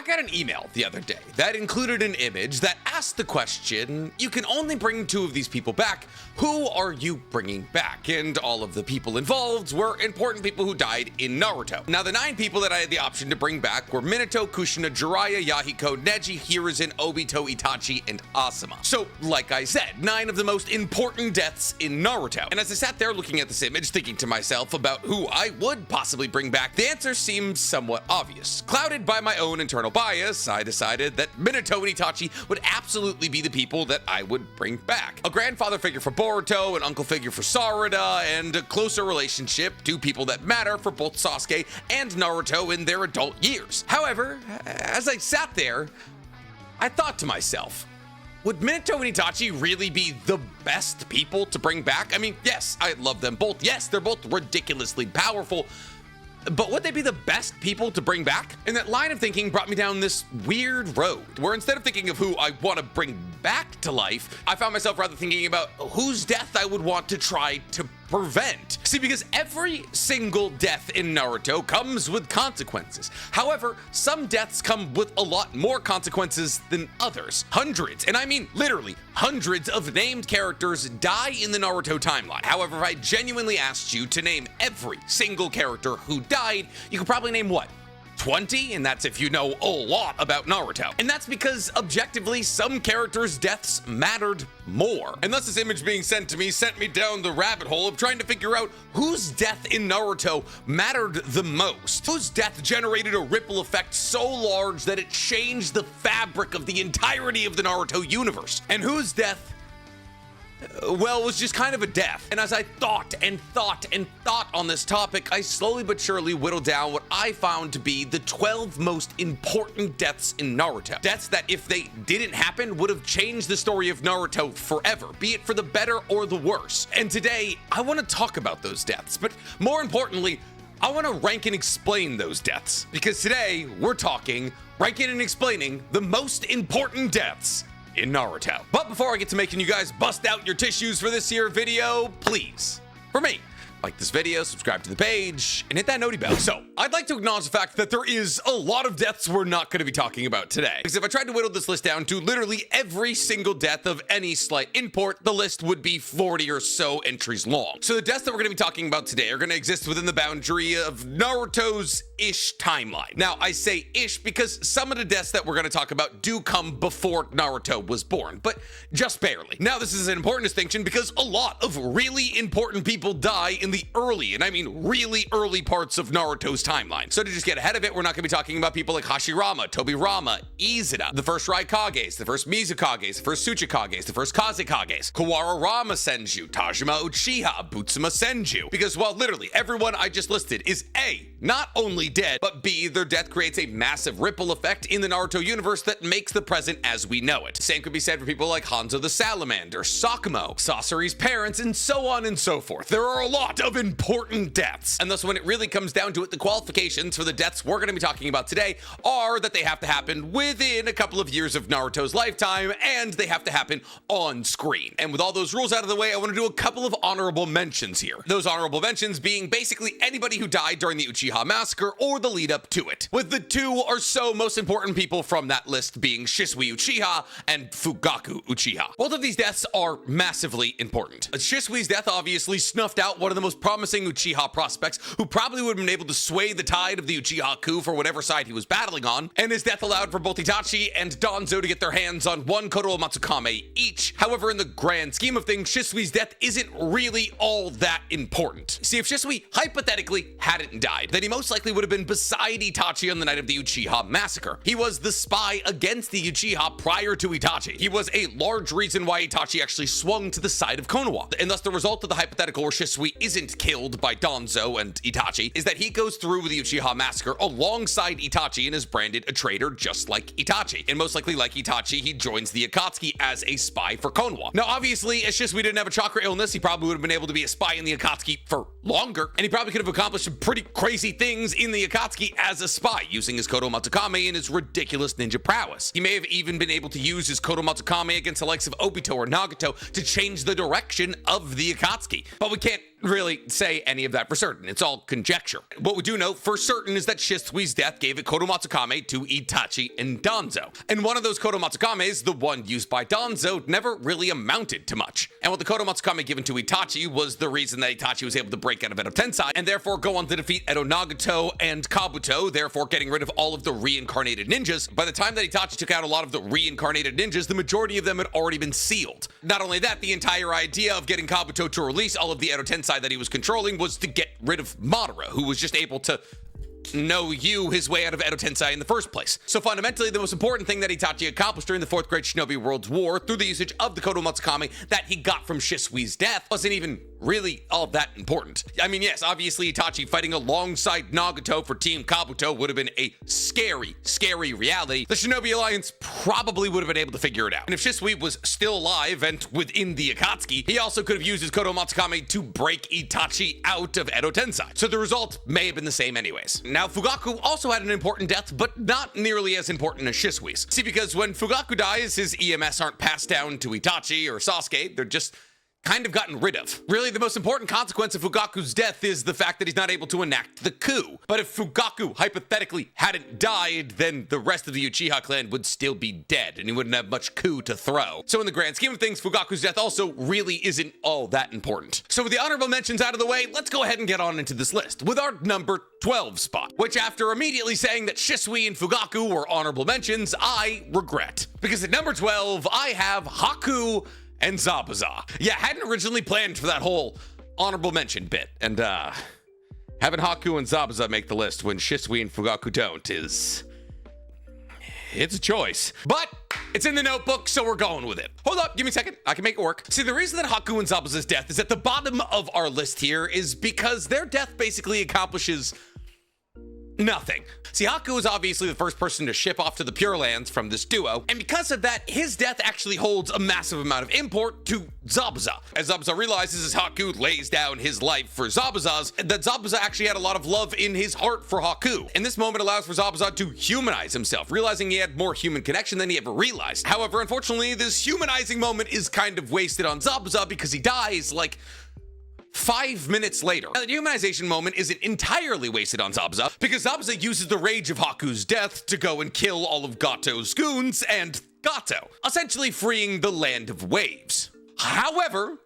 got an email the other day that included an image that asked the question, you can only bring 2 of these people back. Who are you bringing back? And all of the people involved were important people who died in Naruto. Now, the 9 people that I had the option to bring back were Minato, Kushina, Jiraiya, Yahiko, Neji, Hiruzen, Obito, Itachi, and Asuma. So, like I said, 9 of the most important deaths in Naruto. And as I sat there looking at this image, thinking to myself about who I would possibly bring back, the answer seemed somewhat obvious. Clouded by my own internal bias, I decided that Minato and Itachi would absolutely be the people that I would bring back. A grandfather figure for Boruto, an uncle figure for Sarada, and a closer relationship to people that matter for both Sasuke and Naruto in their adult years. However, as I sat there, I thought to myself, would Minato and Itachi really be the best people to bring back? I mean, yes, I love them both. Yes, they're both ridiculously powerful. But would they be the best people to bring back? And that line of thinking brought me down this weird road where instead of thinking of who I want to bring back to life, I found myself rather thinking about whose death I would want to try to prevent. See, because every single death in Naruto comes with consequences. However, some deaths come with a lot more consequences than others. Hundreds, and I mean literally hundreds of named characters die in the Naruto timeline. However, if I genuinely asked you to name every single character who died, you could probably name what? 20? And that's if you know a lot about Naruto. And that's because objectively, some characters' deaths mattered more. And thus this image being sent to me sent me down the rabbit hole of trying to figure out whose death in Naruto mattered the most. Whose death generated a ripple effect so large that it changed the fabric of the entirety of the Naruto universe. And whose death, well, it was just kind of a death. And as I thought on this topic, I slowly but surely whittled down what I found to be the 12 most important deaths in Naruto. Deaths that, if they didn't happen, would have changed the story of Naruto forever, be it for the better or the worse. And today, I want to talk about those deaths, but more importantly, I want to rank and explain those deaths. Because today, we're talking ranking and explaining the most important deaths in Naruto. But before I get to making you guys bust out your tissues for this here video, please, for me, like this video, subscribe to the page, and hit that noti bell. So, I'd like to acknowledge the fact that there is a lot of deaths we're not going to be talking about today. Because if I tried to whittle this list down to literally every single death of any slight import, the list would be 40 or so entries long. So the deaths that we're going to be talking about today are going to exist within the boundary of Naruto's ish timeline. Now, I say ish because some of the deaths that we're going to talk about do come before Naruto was born, but just barely. Now, this is an important distinction because a lot of really important people die in the early, and I mean really early parts of Naruto's timeline. So to just get ahead of it, we're not going to be talking about people like Hashirama, Tobirama, Izuna, the first Raikages, the first Mizukages, the first Tsuchikages, the first Kazekages, Kawararama Senju, Tajima Uchiha, Butsuma Senju. Because while literally everyone I just listed is A, not only dead, but B, their death creates a massive ripple effect in the Naruto universe that makes the present as we know it. Same could be said for people like Hanzo the Salamander, Sakumo, Sasori's parents, and so on and so forth. There are a lot of important deaths. And thus, when it really comes down to it, the qualifications for the deaths we're going to be talking about today are that they have to happen within a couple of years of Naruto's lifetime, and they have to happen on screen. And with all those rules out of the way, I want to do a couple of honorable mentions here. Those honorable mentions being basically anybody who died during the Uchiha massacre or the lead up to it, with the 2 or so most important people from that list being Shisui Uchiha and Fugaku Uchiha. Both of these deaths are massively important. Shisui's death obviously snuffed out one of the most promising Uchiha prospects who probably would have been able to sway the tide of the Uchiha coup for whatever side he was battling on, and his death allowed for both Itachi and Danzo to get their hands on 1 Kodomo Matsukame each. However, in the grand scheme of things, Shisui's death isn't really all that important. See, if Shisui hypothetically hadn't died, then he most likely would have been beside Itachi on the night of the Uchiha massacre. He was the spy against the Uchiha prior to Itachi. He was a large reason why Itachi actually swung to the side of Konoha. And thus the result of the hypothetical where Shisui isn't killed by Danzo and Itachi is that he goes through with the Uchiha massacre alongside Itachi and is branded a traitor just like Itachi. And most likely like Itachi, he joins the Akatsuki as a spy for Konoha. Now obviously, as Shisui didn't have a chakra illness, he probably would have been able to be a spy in the Akatsuki for longer, and he probably could have accomplished some pretty crazy things in the Akatsuki as a spy, using his Kodomo Matsukame and his ridiculous ninja prowess. He may have even been able to use his Kodomo Matsukame against the likes of Obito or Nagato to change the direction of the Akatsuki. But we can't really say any of that for certain. It's all conjecture. What we do know for certain is that Shisui's death gave a Kodomatsukame to Itachi and Danzo. And one of those Kodomatsukames, the one used by Danzo, never really amounted to much. And what the Kodomatsukame given to Itachi was the reason that Itachi was able to break out of Edo Tensei and therefore go on to defeat Edo Nagato and Kabuto, therefore getting rid of all of the reincarnated ninjas. By the time that Itachi took out a lot of the reincarnated ninjas, the majority of them had already been sealed. Not only that, the entire idea of getting Kabuto to release all of the Edo Tensei that he was controlling was to get rid of Madara, who was just able to his way out of Edo Tensei in the first place. So fundamentally, the most important thing that Itachi accomplished during the Fourth Great Shinobi World's War through the usage of the Kodomatsukame that he got from Shisui's death wasn't even really all that important. I mean, yes, obviously Itachi fighting alongside Nagato for Team Kabuto would have been a scary, scary reality. The Shinobi Alliance probably would have been able to figure it out. And if Shisui was still alive and within the Akatsuki, he also could have used his Kodomatsukame to break Itachi out of Edo Tensei. So the result may have been the same anyways. Now, Fugaku also had an important death, but not nearly as important as Shisui's. See, because when Fugaku dies, his EMS aren't passed down to Itachi or Sasuke, they're just kind of gotten rid of. Really, the most important consequence of Fugaku's death is the fact that he's not able to enact the coup. But if Fugaku hypothetically hadn't died, then the rest of the Uchiha clan would still be dead, and he wouldn't have much coup to throw. So in the grand scheme of things, Fugaku's death also really isn't all that important. So with the honorable mentions out of the way, let's go ahead and get on into this list with our number 12 spot, which after immediately saying that Shisui and Fugaku were honorable mentions, I regret. Because at number 12, I have Haku and Zabuza. Yeah, hadn't originally planned for that whole honorable mention bit, and having Haku and Zabuza make the list when Shisui and Fugaku don't it's a choice. But it's in the notebook, so we're going with it. Hold up, give me a second, I can make it work. See, the reason that Haku and Zabuza's death is at the bottom of our list here is because their death basically accomplishes nothing. See, Haku is obviously the first person to ship off to the Pure Lands from this duo, and because of that, his death actually holds a massive amount of import to Zabuza. As Zabuza realizes as Haku lays down his life for Zabuza's, that Zabuza actually had a lot of love in his heart for Haku. And this moment allows for Zabuza to humanize himself, realizing he had more human connection than he ever realized. However, unfortunately, this humanizing moment is kind of wasted on Zabuza because he dies like 5 minutes later. Now, the dehumanization moment isn't entirely wasted on Zabuza, because Zabuza uses the rage of Haku's death to go and kill all of Gato's goons and Gato, essentially freeing the Land of Waves. However,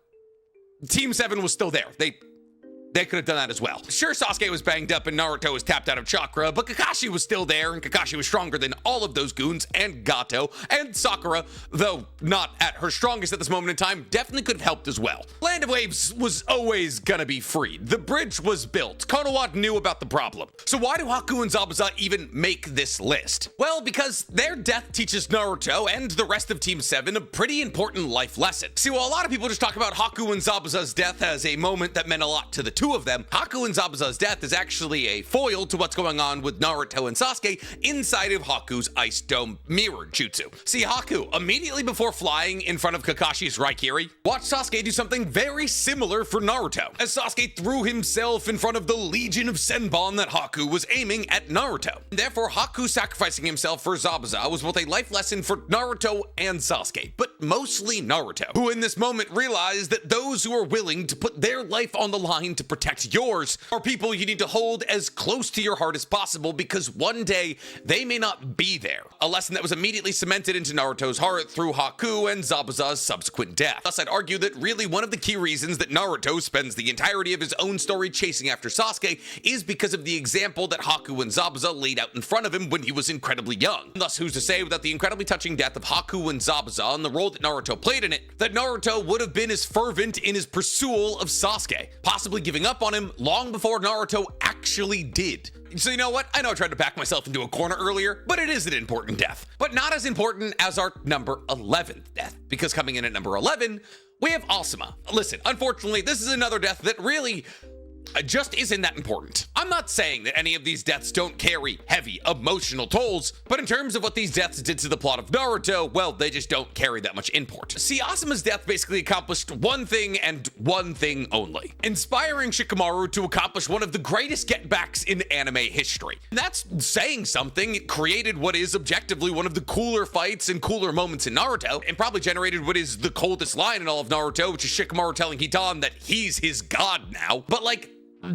Team 7 was still there. They could have done that as well. Sure, Sasuke was banged up and Naruto was tapped out of chakra, but Kakashi was still there, and Kakashi was stronger than all of those goons, and Gato, and Sakura, though not at her strongest at this moment in time, definitely could have helped as well. Land of Waves was always gonna be freed. The bridge was built. Konoha knew about the problem. So why do Haku and Zabuza even make this list? Well, because their death teaches Naruto and the rest of Team 7 a pretty important life lesson. See, while a lot of people just talk about Haku and Zabuza's death as a moment that meant a lot to the two of them, Haku and Zabuza's death is actually a foil to what's going on with Naruto and Sasuke inside of Haku's Ice Dome Mirror Jutsu. See, Haku, immediately before flying in front of Kakashi's Raikiri, watched Sasuke do something very similar for Naruto, as Sasuke threw himself in front of the Legion of Senbon that Haku was aiming at Naruto. Therefore, Haku sacrificing himself for Zabuza was both a life lesson for Naruto and Sasuke, but mostly Naruto, who in this moment realized that those who are willing to put their life on the line to protect yours are people you need to hold as close to your heart as possible, because one day they may not be there. A lesson that was immediately cemented into Naruto's heart through Haku and Zabuza's subsequent death. Thus, I'd argue that really one of the key reasons that Naruto spends the entirety of his own story chasing after Sasuke is because of the example that Haku and Zabuza laid out in front of him when he was incredibly young. Thus, who's to say without the incredibly touching death of Haku and Zabuza and the role that Naruto played in it, that Naruto would have been as fervent in his pursuit of Sasuke, possibly giving up on him long before Naruto actually did. So you know what? I know I tried to back myself into a corner earlier, but it is an important death. But not as important as our number 11th death, because coming in at number 11, we have Asuma. Listen, unfortunately, this is another death that really just isn't that important. I'm not saying that any of these deaths don't carry heavy emotional tolls, but in terms of what these deaths did to the plot of Naruto, well, they just don't carry that much import. See, Asuma's death basically accomplished one thing and one thing only: inspiring Shikamaru to accomplish one of the greatest getbacks in anime history. And that's saying something. It created what is objectively one of the cooler fights and cooler moments in Naruto, and probably generated what is the coldest line in all of Naruto, which is Shikamaru telling Hidan that he's his god now. But like,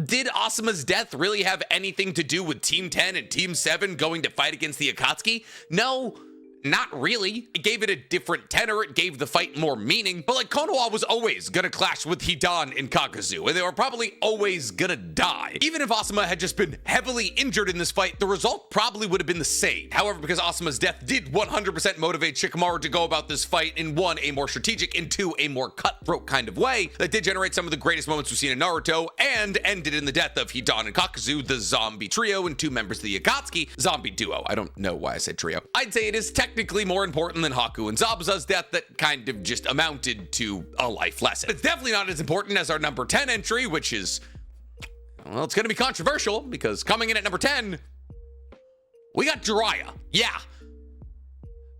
did Asuma's death really have anything to do with Team 10 and Team 7 going to fight against the Akatsuki? No, not really. It gave it a different tenor, it gave the fight more meaning, but like, Konoha was always gonna clash with Hidan and Kakuzu, and they were probably always gonna die. Even if Asuma had just been heavily injured in this fight, the result probably would have been the same. However, because Asuma's death did 100% motivate Shikamaru to go about this fight in one, a more strategic, and two, a more cutthroat kind of way, that did generate some of the greatest moments we've seen in Naruto, and ended in the death of Hidan and Kakuzu, the zombie trio, and two members of the Akatsuki, zombie duo. I don't know why I said trio. I'd say it is technically more important than Haku and Zabuza's death that kind of just amounted to a life lesson. It's definitely not as important as our number 10 entry, which is, well, it's gonna be controversial, because coming in at number 10, we got Jiraiya. Yeah.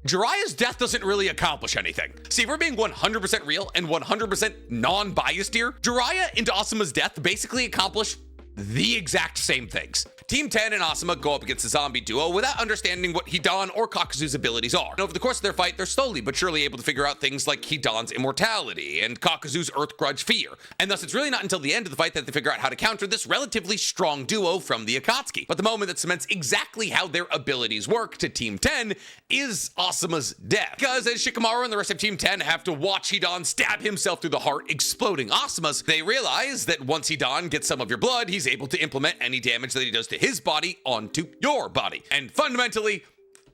Jiraiya's death doesn't really accomplish anything. See, if we're being 100% real and 100% non-biased here, Jiraiya and Asuma's death basically accomplish the exact same things. Team 10 and Asuma go up against the zombie duo without understanding what Hidan or Kakuzu's abilities are. And over the course of their fight, they're slowly but surely able to figure out things like Hidan's immortality and Kakuzu's Earth Grudge fear. And thus, it's really not until the end of the fight that they figure out how to counter this relatively strong duo from the Akatsuki. But the moment that cements exactly how their abilities work to Team 10 is Asuma's death. Because as Shikamaru and the rest of Team 10 have to watch Hidan stab himself through the heart, exploding Asuma's, they realize that once Hidan gets some of your blood, he's able to implement any damage that he does to his body onto your body. And fundamentally,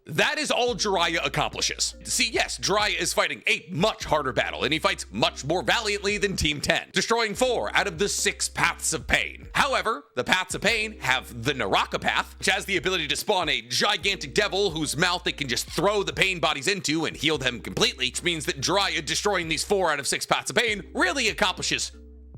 that is all Jiraiya accomplishes. See, yes, Jiraiya is fighting a much harder battle, and he fights much more valiantly than Team 10, destroying 4 out of the 6 paths of pain. However, the paths of pain have the Naraka path, which has the ability to spawn a gigantic devil whose mouth they can just throw the pain bodies into and heal them completely, which means that Jiraiya destroying these 4 out of 6 paths of pain really accomplishes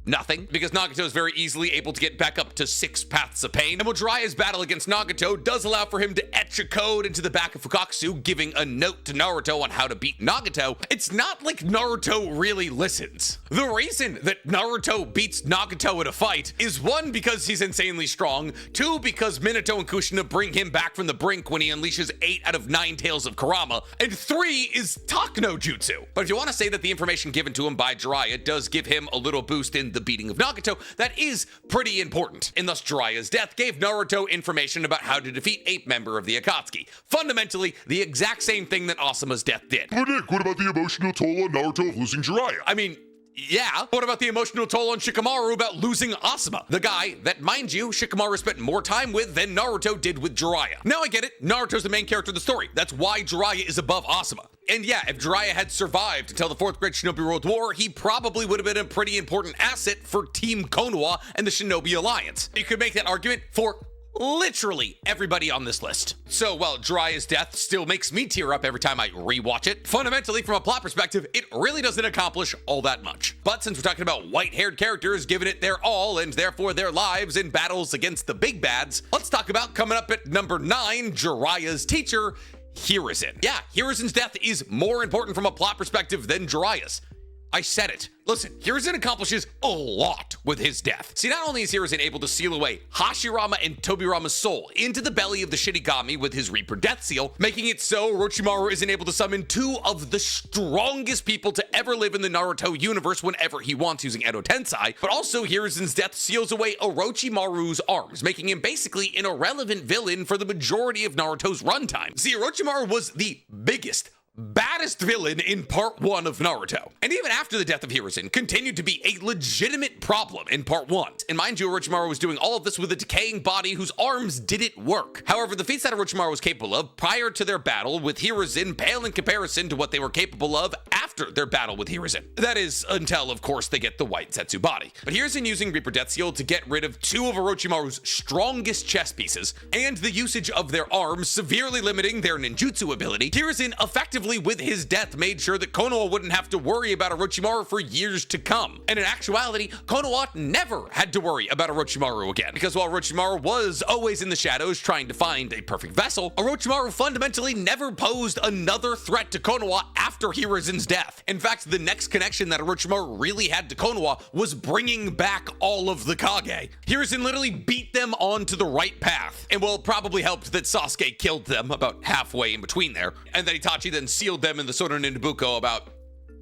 nothing, because Nagato is very easily able to get back up to 6 paths of pain. And while Jiraiya's battle against Nagato does allow for him to etch a code into the back of Fukakusu, giving a note to Naruto on how to beat Nagato, it's not like Naruto really listens. The reason that Naruto beats Nagato in a fight is 1, because he's insanely strong, 2, because Minato and Kushina bring him back from the brink when he unleashes 8 out of 9 tails of Kurama, and 3 is Takno Jutsu. But if you want to say that the information given to him by Jiraiya does give him a little boost in the beating of Nagato, that is pretty important. And thus Jiraiya's death gave Naruto information about how to defeat a member of the Akatsuki. Fundamentally, the exact same thing that Asuma's death did. But Nick, what about the emotional toll on Naruto of losing Jiraiya? I mean, yeah, what about the emotional toll on Shikamaru about losing Asuma? The guy that, mind you, Shikamaru spent more time with than Naruto did with Jiraiya. Now I get it, Naruto's the main character of the story. That's why Jiraiya is above Asuma. And yeah, if Jiraiya had survived until the 4th Great Shinobi World War, he probably would have been a pretty important asset for Team Konoha and the Shinobi Alliance. You could make that argument for literally everybody on this list. So while Jiraiya's death still makes me tear up every time I rewatch it, fundamentally from a plot perspective, it really doesn't accomplish all that much. But since we're talking about white-haired characters giving it their all and therefore their lives in battles against the big bads, let's talk about coming up at number 9, Jiraiya's teacher, Hiruzen. Yeah, Hiruzen's death is more important from a plot perspective than Jiraiya's. I said it. Listen, Hiruzen accomplishes a lot with his death. See, not only is Hiruzen able to seal away Hashirama and Tobirama's soul into the belly of the Shinigami with his Reaper Death Seal, making it so Orochimaru isn't able to summon 2 of the strongest people to ever live in the Naruto universe whenever he wants using Edo Tensei, but also Hiruzen's death seals away Orochimaru's arms, making him basically an irrelevant villain for the majority of Naruto's runtime. See, Orochimaru was the biggest, baddest villain in part 1 of Naruto, and even after the death of Hiruzen, continued to be a legitimate problem in part 1. And mind you, Orochimaru was doing all of this with a decaying body whose arms didn't work. However, the feats that Orochimaru was capable of prior to their battle with Hiruzen pale in comparison to what they were capable of after after their battle with Hiruzen. That is, until, of course, they get the white Zetsu body. But Hiruzen using Reaper Death Seal to get rid of two of Orochimaru's strongest chest pieces, and the usage of their arms severely limiting their ninjutsu ability, Hiruzen effectively, with his death, made sure that Konoha wouldn't have to worry about Orochimaru for years to come. And in actuality, Konoha never had to worry about Orochimaru again, because while Orochimaru was always in the shadows trying to find a perfect vessel, Orochimaru fundamentally never posed another threat to Konoha after Hiruzen's death. In fact, the next connection that Orochimaru really had to Konoha was bringing back all of the Kage. Hiruzen literally beat them onto the right path, and well, probably helped that Sasuke killed them about halfway in between there, and that Itachi then sealed them in the Sono Nabuko about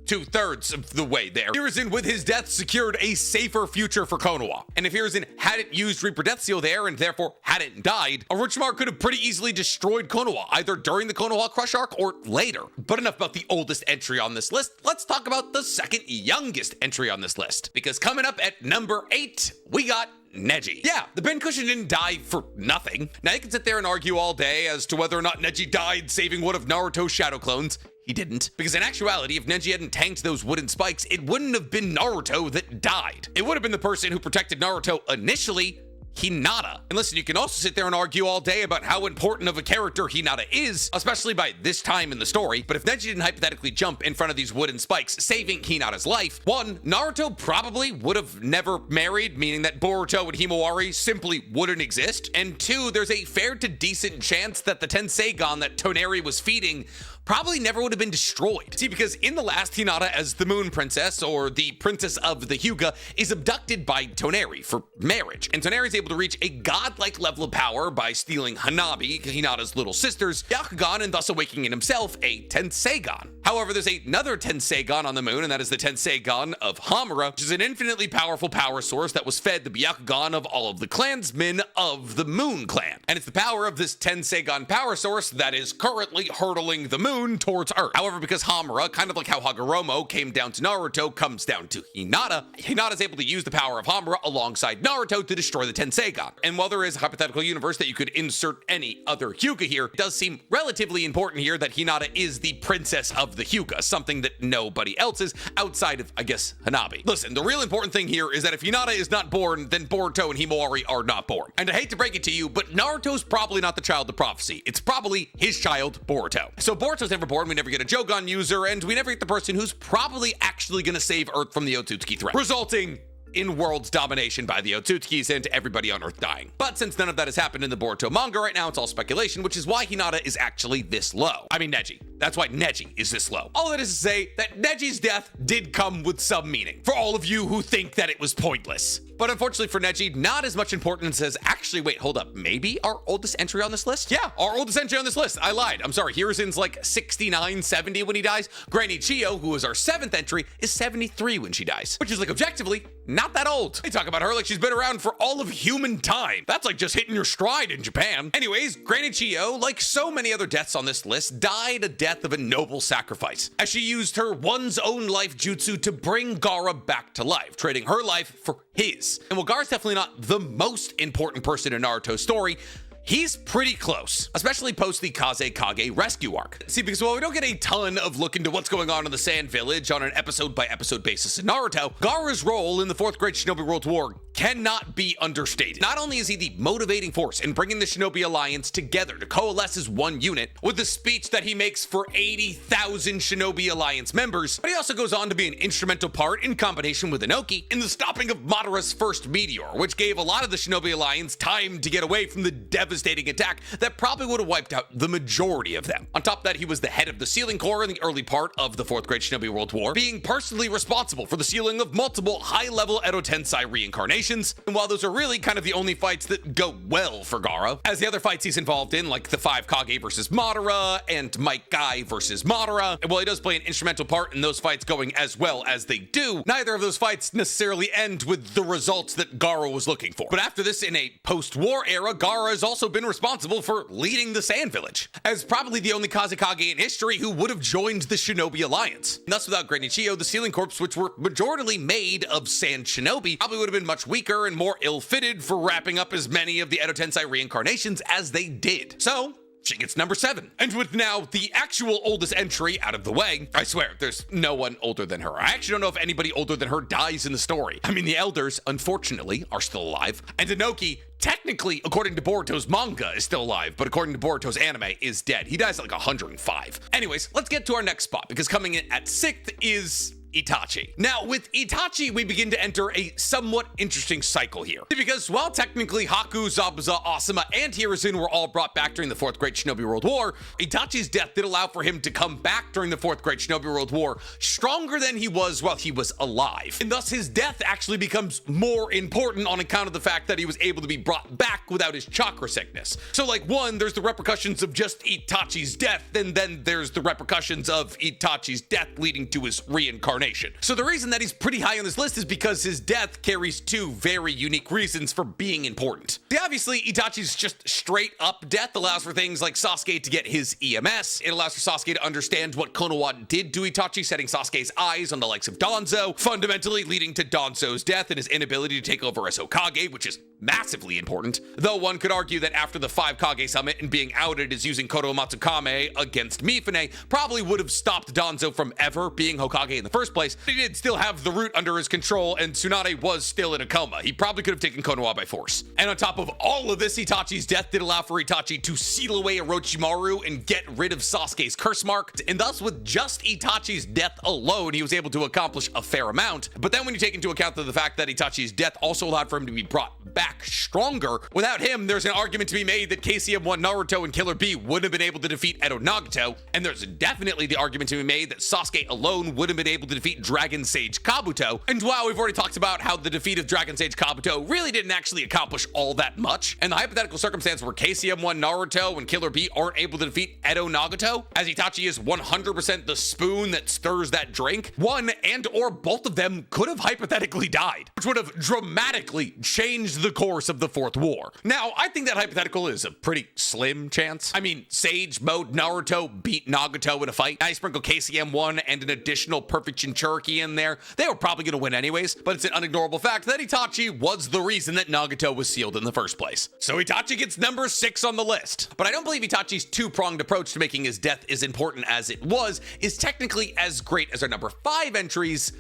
2/3 of the way there. Hiruzen, with his death, secured a safer future for Konoha. And if Hiruzen hadn't used Reaper Death Seal there, and therefore hadn't died, Orochimaru could have pretty easily destroyed Konoha, either during the Konoha Crush arc or later. But enough about the oldest entry on this list. Let's talk about the second youngest entry on this list. Because coming up at number 8, we got Neji. Yeah, the Pincushion didn't die for nothing. Now you can sit there and argue all day as to whether or not Neji died saving one of Naruto's shadow clones. He didn't. Because in actuality, if Neji hadn't tanked those wooden spikes, it wouldn't have been Naruto that died. It would have been the person who protected Naruto initially, Hinata. And listen, you can also sit there and argue all day about how important of a character Hinata is, especially by this time in the story, but if Neji didn't hypothetically jump in front of these wooden spikes, saving Hinata's life, one, Naruto probably would have never married, meaning that Boruto and Himawari simply wouldn't exist, and two, there's a fair to decent chance that the Tenseigan that Toneri was feeding probably never would have been destroyed. See, because in the last, Hinata as the Moon Princess, or the Princess of the Hyuga, is abducted by Toneri for marriage. And Toneri is able to reach a godlike level of power by stealing Hanabi, Hinata's little sister's Byakugan, and thus awakening in himself a Tenseigan. However, there's another Tenseigan on the moon, and that is the Tenseigan of Hamura, which is an infinitely powerful power source that was fed the Byakugan of all of the clansmen of the Moon Clan. And it's the power of this Tenseigan power source that is currently hurtling the moon towards Earth. However, because Hamura, kind of like how Hagoromo came down to Naruto, comes down to Hinata, Hinata's able to use the power of Hamura alongside Naruto to destroy the Tenseigan. And while there is a hypothetical universe that you could insert any other Hyuga here, it does seem relatively important here that Hinata is the princess of the Hyuga, something that nobody else is outside of, I guess, Hanabi. Listen, the real important thing here is that if Hinata is not born, then Boruto and Himawari are not born. And I hate to break it to you, but Naruto's probably not the child of prophecy. It's probably his child, Boruto. So Boruto's never born, we never get a Jogan user, and we never get the person who's probably actually gonna save Earth from the Otsutsuki threat, resulting in world's domination by the Otsutsukis and everybody on Earth dying. But since none of that has happened in the Boruto manga right now, it's all speculation, which is why Hinata is actually this low. I mean, Neji. That's why Neji is this low. All that is to say that Neji's death did come with some meaning, for all of you who think that it was pointless. But unfortunately for Neji, not as much importance as, actually, wait, hold up, maybe our oldest entry on this list? Yeah, our oldest entry on this list. I lied. I'm sorry, Hiruzen's like 69, 70 when he dies. Granny Chiyo, who is our 7th entry, is 73 when she dies, which is like objectively not that old. They talk about her like she's been around for all of human time. That's like just hitting your stride in Japan. Anyways, Granny Chiyo, like so many other deaths on this list, died a death of a noble sacrifice, as she used her one's own life jutsu to bring Gaara back to life, trading her life for his. And while Gaara's definitely not the most important person in Naruto's story, he's pretty close, especially post the Kaze Kage rescue arc. See, because while we don't get a ton of look into what's going on in the Sand Village on an episode-by-episode basis in Naruto, Gaara's role in the 4th Great Shinobi World War cannot be understated. Not only is he the motivating force in bringing the Shinobi Alliance together to coalesce as one unit with the speech that he makes for 80,000 Shinobi Alliance members, but he also goes on to be an instrumental part in combination with Inoki in the stopping of Madara's first meteor, which gave a lot of the Shinobi Alliance time to get away from the devastating attack that probably would have wiped out the majority of them. On top of that, he was the head of the sealing corps in the early part of the 4th Great Shinobi World War, being personally responsible for the sealing of multiple high-level Edo Tensei reincarnations. And while those are really kind of the only fights that go well for Gaara, as the other fights he's involved in, like the 5 Kage versus Madara and Might Guy versus Madara, and while he does play an instrumental part in those fights going as well as they do, neither of those fights necessarily end with the results that Gaara was looking for. But after this, in a post-war era, Gaara has also been responsible for leading the Sand Village, as probably the only Kazekage in history who would have joined the Shinobi Alliance. And thus, without Granny Chiyo, the Sealing Corps, which were majorly made of Sand Shinobi, probably would have been much weaker and more ill-fitted for wrapping up as many of the Edo Tensei reincarnations as they did. So, She gets number 7. And with now the actual oldest entry out of the way, I swear, there's no one older than her. I actually don't know if anybody older than her dies in the story. I mean, the elders, unfortunately, are still alive. And Inoki, technically, according to Boruto's manga, is still alive, but according to Boruto's anime, is dead. He dies at like 105. Anyways, let's get to our next spot, because coming in at 6th is Itachi. Now, with Itachi, we begin to enter a somewhat interesting cycle here. Because while technically Haku, Zabuza, Asuma, and Hiruzen were all brought back during the 4th Great Shinobi World War, Itachi's death did allow for him to come back during the 4th Great Shinobi World War stronger than he was while he was alive. And thus his death actually becomes more important on account of the fact that he was able to be brought back without his chakra sickness. So like, one, there's the repercussions of just Itachi's death, and then there's the repercussions of Itachi's death leading to his reincarnation. So the reason that he's pretty high on this list is because his death carries 2 very unique reasons for being important. See, obviously, Itachi's just straight up death allows for things like Sasuke to get his EMS. It allows for Sasuke to understand what Konoha did to Itachi, setting Sasuke's eyes on the likes of Danzo, fundamentally leading to Danzo's death and his inability to take over as Hokage, which is massively important. Though one could argue that after the 5 Kage Summit and being outed as using Kodo Matsukame against Mifune probably would have stopped Danzo from ever being Hokage in the first place. He did still have the root under his control, and Tsunade was still in a coma. He probably could have taken Konoha by force. And on top of all of this, Itachi's death did allow for Itachi to seal away Orochimaru and get rid of Sasuke's curse mark, and thus with just Itachi's death alone, he was able to accomplish a fair amount. But then when you take into account the fact that Itachi's death also allowed for him to be brought back stronger, without him, there's an argument to be made that KCM1 Naruto and Killer B wouldn't have been able to defeat Edo Nagato, and there's definitely the argument to be made that Sasuke alone wouldn't have been able to defeat Dragon Sage Kabuto. And while we've already talked about how the defeat of Dragon Sage Kabuto really didn't actually accomplish all that much, and the hypothetical circumstance where KCM1 Naruto and Killer B aren't able to defeat Edo Nagato, as Itachi is 100% the spoon that stirs that drink, one and or both of them could have hypothetically died, which would have dramatically changed the course of the 4th War. Now, I think that hypothetical is a pretty slim chance. I mean, Sage Mode Naruto beat Nagato in a fight. Now you sprinkle KCM1 and an additional perfect Jinchuriki in there. They were probably going to win anyways, but it's an unignorable fact that Itachi was the reason that Nagato was sealed in the first place. So Itachi gets number 6 on the list. But I don't believe Itachi's 2-pronged approach to making his death as important as it was is technically as great as our number 5 entries,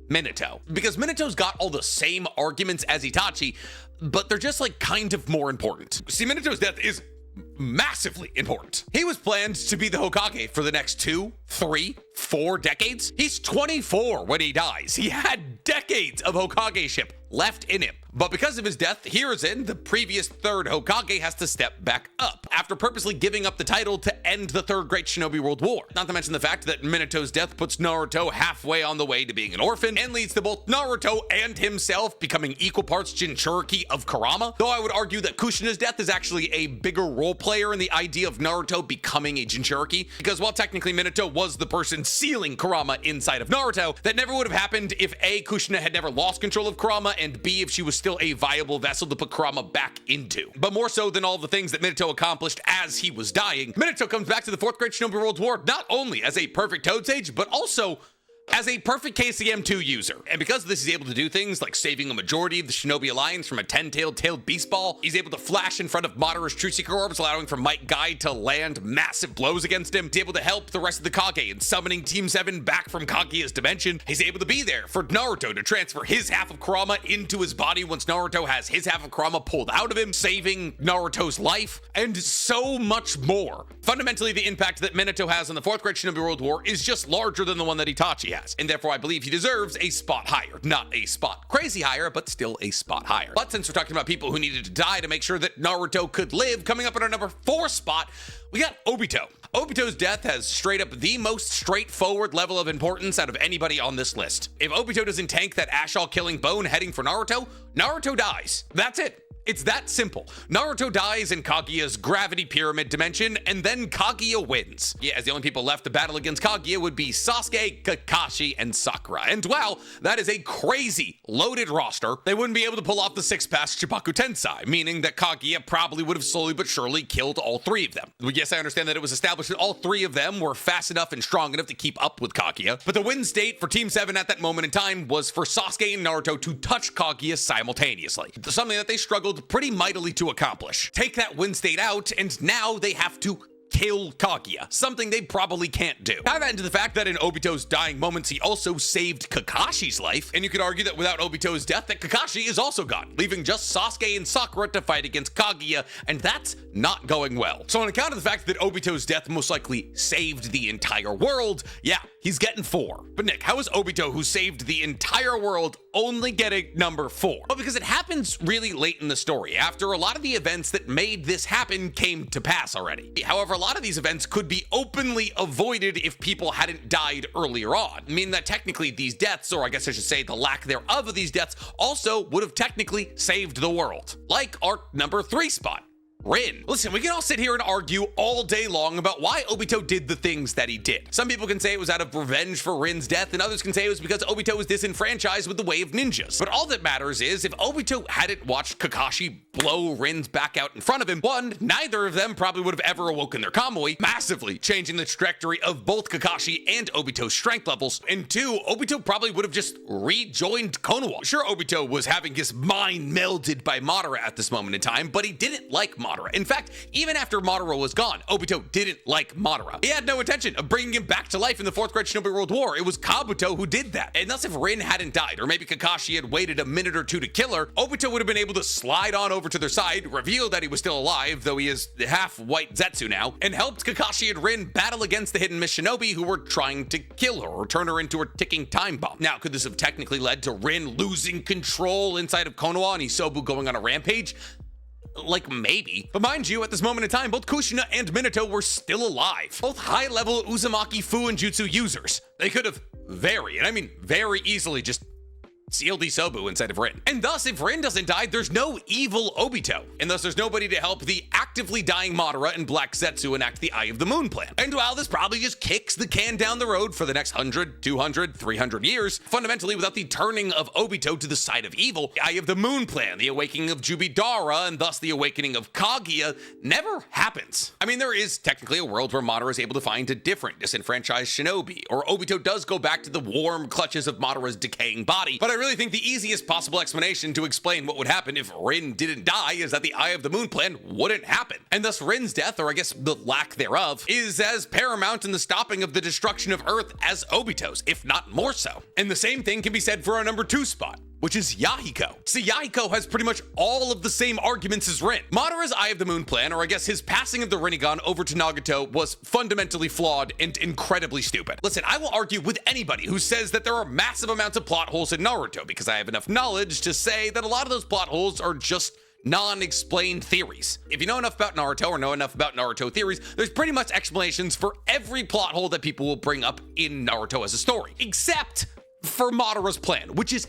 Minato. Because Minato's got all the same arguments as Itachi, but they're just like kind of more important. See, Minato's death is massively important. He was planned to be the Hokage for the next 2, 3, 4 decades. He's 24 when he dies. He had decades of Hokage-ship left in him. But because of his death, Hiruzen, the previous 3rd Hokage, has to step back up after purposely giving up the title to end the 3rd Great Shinobi World War. Not to mention the fact that Minato's death puts Naruto halfway on the way to being an orphan and leads to both Naruto and himself becoming equal parts Jinchuriki of Kurama. Though I would argue that Kushina's death is actually a bigger role player in the idea of Naruto becoming a Jinchuriki, because while technically Minato was the person sealing Kurama inside of Naruto, that never would have happened if A, Kushina had never lost control of Kurama, and B, if she was still a viable vessel to put Kurama back into. But more so than all the things that Minato accomplished as he was dying, Minato comes back to the 4th Great Shinobi World War not only as a perfect Toad Sage, but also as a perfect KCM2 user. And because of this, he's able to do things like saving a majority of the Shinobi Alliance from a 10-tailed beast ball. He's able to flash in front of Madara's True Seeker Orbs, allowing for Might Guide to land massive blows against him. He's able to help the rest of the Kage in summoning Team 7 back from Kaguya's dimension. He's able to be there for Naruto to transfer his half of Kurama into his body once Naruto has his half of Kurama pulled out of him, saving Naruto's life, and so much more. Fundamentally, the impact that Minato has on the 4th Great Shinobi World War is just larger than the one that Itachi has, and therefore I believe he deserves a spot higher. Not a spot crazy higher, but still a spot higher. But since we're talking about people who needed to die to make sure that Naruto could live, coming up at our number 4 spot, we got Obito. Obito's death has straight up the most straightforward level of importance out of anybody on this list. If Obito doesn't tank that Ashall killing bone heading for Naruto, Naruto dies. That's it. It's that simple. Naruto dies in Kaguya's gravity pyramid dimension, and then Kaguya wins. Yeah, as the only people left to battle against Kaguya would be Sasuke, Kakashi, and Sakura. And wow, that is a crazy loaded roster. They wouldn't be able to pull off the 6-pass Chibaku Tensai, meaning that Kaguya probably would have slowly but surely killed all 3 of them. Yes, I understand that it was established that all 3 of them were fast enough and strong enough to keep up with Kaguya, but the win state for Team 7 at that moment in time was for Sasuke and Naruto to touch Kaguya simultaneously. Something that they struggled pretty mightily to accomplish. Take that win state out, and now they have to kill Kaguya, something they probably can't do. Tie that into the fact that in Obito's dying moments, he also saved Kakashi's life, and you could argue that without Obito's death, that Kakashi is also gone, leaving just Sasuke and Sakura to fight against Kaguya, and that's not going well. So on account of the fact that Obito's death most likely saved the entire world, yeah, he's getting 4. But Nick, how is Obito, who saved the entire world, only getting number 4? Well, because it happens really late in the story, after a lot of the events that made this happen came to pass already. However, a lot of these events could be openly avoided if people hadn't died earlier on, meaning that technically these deaths, or I guess I should say the lack thereof of these deaths, also would have technically saved the world. Like our number 3 spot. Rin. Listen, we can all sit here and argue all day long about why Obito did the things that he did. Some people can say it was out of revenge for Rin's death, and others can say it was because Obito was disenfranchised with the way of ninjas. But all that matters is, if Obito hadn't watched Kakashi blow Rin's back out in front of him, 1, neither of them probably would have ever awoken their Kamui, massively changing the trajectory of both Kakashi and Obito's strength levels, and 2, Obito probably would have just rejoined Konoha. Sure, Obito was having his mind melded by Madara at this moment in time, but he didn't like Madara. In fact, even after Madara was gone, Obito didn't like Madara. He had no intention of bringing him back to life in the 4th Great Shinobi World War. It was Kabuto who did that. And thus, if Rin hadn't died, or maybe Kakashi had waited a minute or 2 to kill her, Obito would have been able to slide on over to their side, reveal that he was still alive, though he is half white Zetsu now, and helped Kakashi and Rin battle against the hidden Miss Shinobi who were trying to kill her or turn her into a ticking time bomb. Now, could this have technically led to Rin losing control inside of Konoha and Isobu going on a rampage? Like, maybe. But mind you, at this moment in time, both Kushina and Minato were still alive. Both high-level Uzumaki Fu and Jutsu users. They could have very, and I mean very easily, just sealed Isobu inside of Rin. And thus, if Rin doesn't die, there's no evil Obito. And thus, there's nobody to help the actively dying Madara and Black Zetsu enact the Eye of the Moon plan. And while this probably just kicks the can down the road for the next 100, 200, 300 years, fundamentally without the turning of Obito to the side of evil, the Eye of the Moon plan, the awakening of Jubidara, and thus the awakening of Kaguya, never happens. I mean, there is technically a world where Madara is able to find a different disenfranchised shinobi, or Obito does go back to the warm clutches of Madara's decaying body, but I really think the easiest possible explanation to explain what would happen if Rin didn't die is that the Eye of the Moon plan wouldn't happen. And thus Rin's death, or I guess the lack thereof, is as paramount in the stopping of the destruction of Earth as Obito's, if not more so. And the same thing can be said for our number 2 spot, which is Yahiko. See, Yahiko has pretty much all of the same arguments as Rin. Madara's Eye of the Moon plan, or I guess his passing of the Rinnegan over to Nagato, was fundamentally flawed and incredibly stupid. Listen, I will argue with anybody who says that there are massive amounts of plot holes in Naruto, because I have enough knowledge to say that a lot of those plot holes are just non-explained theories. If you know enough about Naruto or know enough about Naruto theories, there's pretty much explanations for every plot hole that people will bring up in Naruto as a story, except for Madara's plan, which is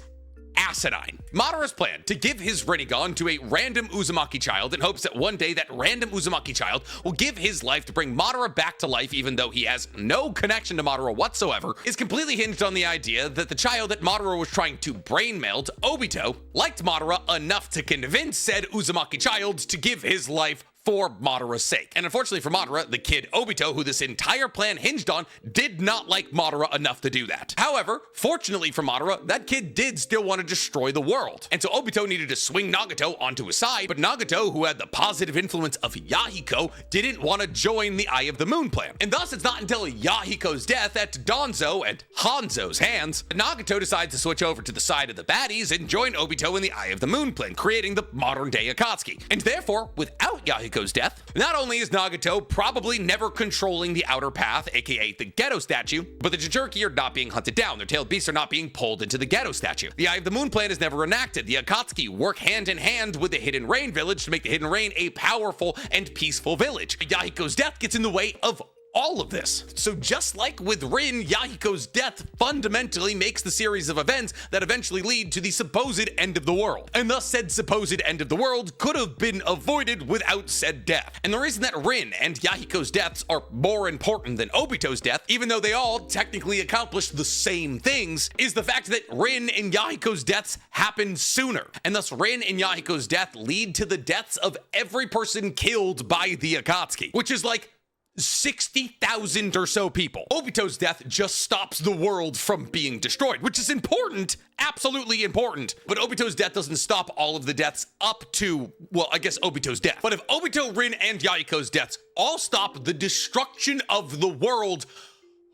asinine. Madara's plan to give his Rinnegan to a random Uzumaki child in hopes that one day that random Uzumaki child will give his life to bring Madara back to life even though he has no connection to Madara whatsoever is completely hinged on the idea that the child that Madara was trying to brain meld, Obito, liked Madara enough to convince said Uzumaki child to give his life for Madara's sake. And unfortunately for Madara, the kid Obito, who this entire plan hinged on, did not like Madara enough to do that. However, fortunately for Madara, that kid did still want to destroy the world. And so Obito needed to swing Nagato onto his side, but Nagato, who had the positive influence of Yahiko, didn't want to join the Eye of the Moon plan. And thus, it's not until Yahiko's death at Danzo and Hanzo's hands that Nagato decides to switch over to the side of the baddies and join Obito in the Eye of the Moon plan, creating the modern-day Akatsuki. And therefore, without Yahiko's death, not only is Nagato probably never controlling the outer path, aka the ghetto statue, but the Jinchuriki are not being hunted down. Their tailed beasts are not being pulled into the ghetto statue. The Eye of the Moon plan is never enacted. The Akatsuki work hand in hand with the Hidden Rain village to make the Hidden Rain a powerful and peaceful village. Yahiko's death gets in the way of all of this. So just like with Rin, Yahiko's death fundamentally makes the series of events that eventually lead to the supposed end of the world. And thus said supposed end of the world could have been avoided without said death. And the reason that Rin and Yahiko's deaths are more important than Obito's death, even though they all technically accomplished the same things, is the fact that Rin and Yahiko's deaths happen sooner. And thus Rin and Yahiko's death lead to the deaths of every person killed by the Akatsuki, which is like 60,000 or so people. Obito's death just stops the world from being destroyed, which is important, absolutely important. But Obito's death doesn't stop all of the deaths up to, well, I guess Obito's death. But if Obito, Rin, and Yahiko's deaths all stop the destruction of the world,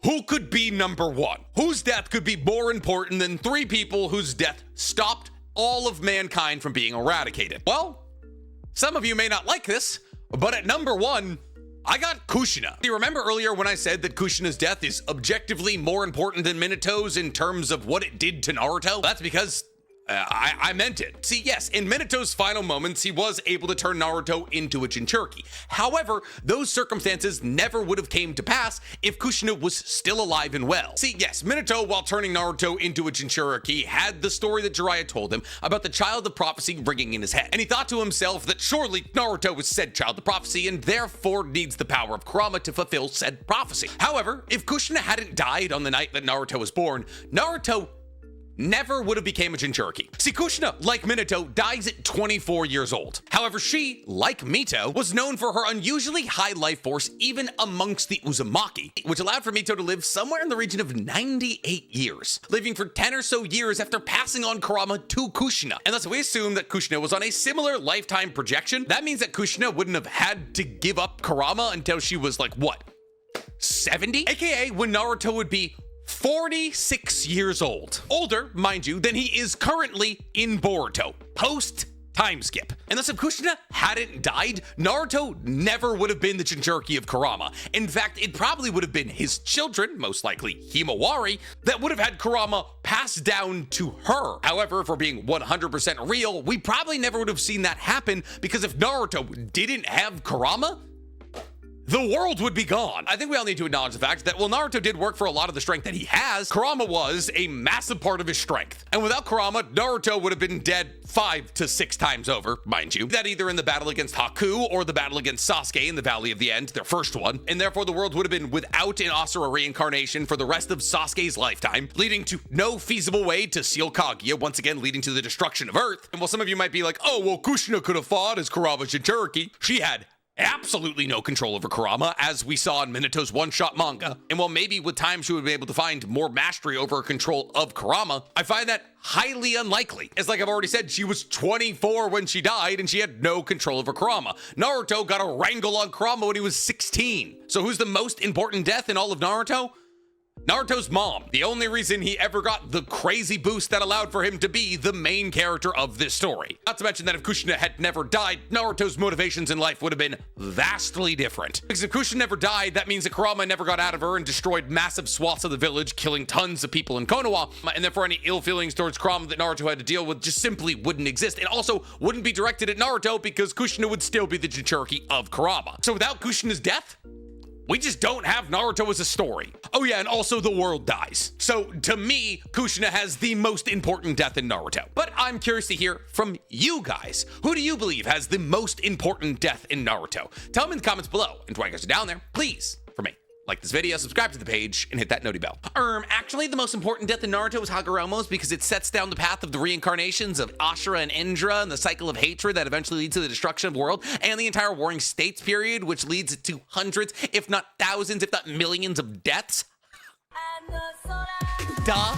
who could be number one? Whose death could be more important than three people whose death stopped all of mankind from being eradicated? Well, some of you may not like this, but at number one, I got Kushina. Do you remember earlier when I said that Kushina's death is objectively more important than Minato's in terms of what it did to Naruto? That's because I meant it. See, yes, in Minato's final moments, he was able to turn Naruto into a Jinchuriki. However, those circumstances never would have came to pass if Kushina was still alive and well. See, yes, Minato, while turning Naruto into a Jinchuriki, had the story that Jiraiya told him about the child of prophecy ringing in his head. And he thought to himself that surely Naruto was said child of prophecy and therefore needs the power of Kurama to fulfill said prophecy. However, if Kushina hadn't died on the night that Naruto was born, Naruto never would have became a Jinchuriki. See, Kushina, like Minato, dies at 24 years old. However, she, like Mito, was known for her unusually high life force even amongst the Uzumaki, which allowed for Mito to live somewhere in the region of 98 years, living for 10 or so years after passing on Kurama to Kushina. And thus, we assume that Kushina was on a similar lifetime projection. That means that Kushina wouldn't have had to give up Kurama until she was like, what, 70? AKA when Naruto would be 46 years old. Older, mind you, than he is currently in Boruto, post time skip. And thus if Kushina hadn't died, Naruto never would have been the Jinchuriki of Kurama. In fact, it probably would have been his children, most likely Himawari, that would have had Kurama passed down to her. However, if we're being 100% real, we probably never would have seen that happen because if Naruto didn't have Kurama, the world would be gone. I think we all need to acknowledge the fact that while Naruto did work for a lot of the strength that he has, Kurama was a massive part of his strength. And without Kurama, Naruto would have been dead 5 to 6 times over, mind you. That either in the battle against Haku or the battle against Sasuke in the Valley of the End, their first one. And therefore the world would have been without an Asura reincarnation for the rest of Sasuke's lifetime, leading to no feasible way to seal Kaguya, once again leading to the destruction of Earth. And while some of you might be like, oh, well, Kushina could have fought as Kurama's Jinchuriki, she had absolutely no control over Kurama, as we saw in Minato's one-shot manga. And while maybe with time she would be able to find more mastery over her control of Kurama, I find that highly unlikely. As like I've already said, she was 24 when she died and she had no control over Kurama. Naruto got a wrangle on Kurama when he was 16. So who's the most important death in all of Naruto? Naruto's mom. The only reason he ever got the crazy boost that allowed for him to be the main character of this story. Not to mention that if Kushina had never died, Naruto's motivations in life would have been vastly different. Because if Kushina never died, that means that Kurama never got out of her and destroyed massive swaths of the village, killing tons of people in Konoha, and therefore any ill feelings towards Kurama that Naruto had to deal with just simply wouldn't exist. It also wouldn't be directed at Naruto because Kushina would still be the Jinchuriki of Kurama. So without Kushina's death, we just don't have Naruto as a story. Oh yeah, and also the world dies. So to me, Kushina has the most important death in Naruto. But I'm curious to hear from you guys. Who do you believe has the most important death in Naruto? Tell me in the comments below. And while you guys are down there, please, for me, like this video, subscribe to the page, and hit that noti bell. Actually, the most important death in Naruto is Hagoromo's because it sets down the path of the reincarnations of Ashura and Indra and the cycle of hatred that eventually leads to the destruction of the world and the entire Warring States period, which leads to hundreds, if not thousands, if not millions of deaths. Duh.